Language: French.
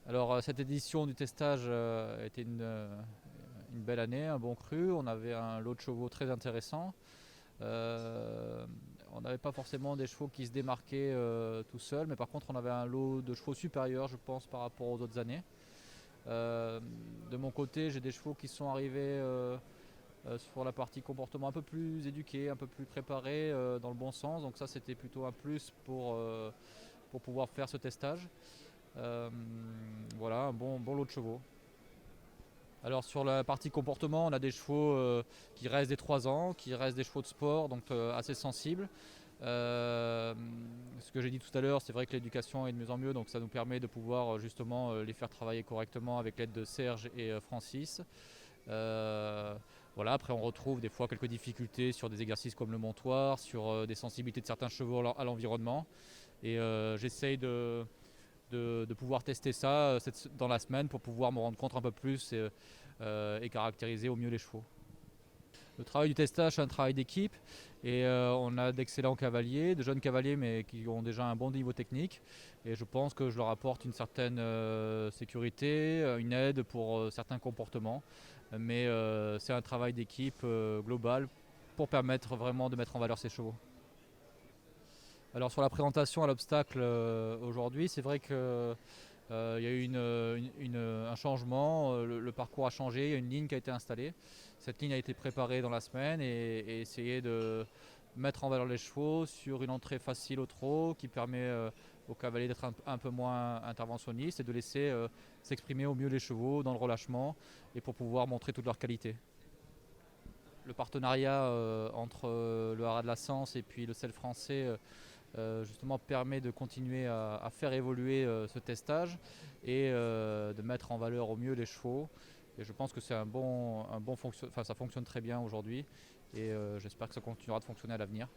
Alors cette édition du testage était une belle année, un bon cru. On avait un lot de chevaux très intéressant. Euh, on n'avait pas forcément des chevaux qui se démarquaient tout seuls, mais par contre on avait un lot de chevaux supérieurs, je pense, par rapport aux autres années. Euh, de mon côté, j'ai des chevaux qui sont arrivés sur la partie comportement un peu plus éduqués, un peu plus préparés dans le bon sens. Donc ça, c'était plutôt un plus pour pouvoir faire ce testage. Euh, voilà, un bon lot de chevaux. Alors sur la partie comportement, on a des chevaux qui restent des 3 ans, qui restent des chevaux de sport, donc assez sensibles. Ce que j'ai dit tout à l'heure, c'est vrai que l'éducation est de mieux en mieux, donc ça nous permet de pouvoir justement les faire travailler correctement avec l'aide de Serge et Francis. Euh, voilà, après on retrouve des fois quelques difficultés sur des exercices comme le montoir, sur des sensibilités de certains chevaux à l'environnement. Et j'essaye de pouvoir tester ça dans la semaine pour pouvoir me rendre compte un peu plus et caractériser au mieux les chevaux. Le travail du testage, c'est un travail d'équipe et on a d'excellents cavaliers, de jeunes cavaliers mais qui ont déjà un bon niveau technique et je pense que je leur apporte une certaine sécurité, une aide pour certains comportements. Mais c'est un travail d'équipe global pour permettre vraiment de mettre en valeur ces chevaux. Alors sur la présentation à l'obstacle aujourd'hui, c'est vrai que il y a eu un changement, le parcours a changé, il y a une ligne qui a été installée. Cette ligne a été préparée dans la semaine et essayer de mettre en valeur les chevaux sur une entrée facile au trot qui permet aux cavaliers d'être un peu moins interventionnistes et de laisser s'exprimer au mieux les chevaux dans le relâchement et pour pouvoir montrer toute leur qualité. Le partenariat entre le Haras de la Sens et puis le sel français justement permet de continuer à faire évoluer ce testage et de mettre en valeur au mieux les chevaux. Et je pense que c'est un bon fonction, enfin, ça fonctionne très bien aujourd'hui et j'espère que ça continuera de fonctionner à l'avenir.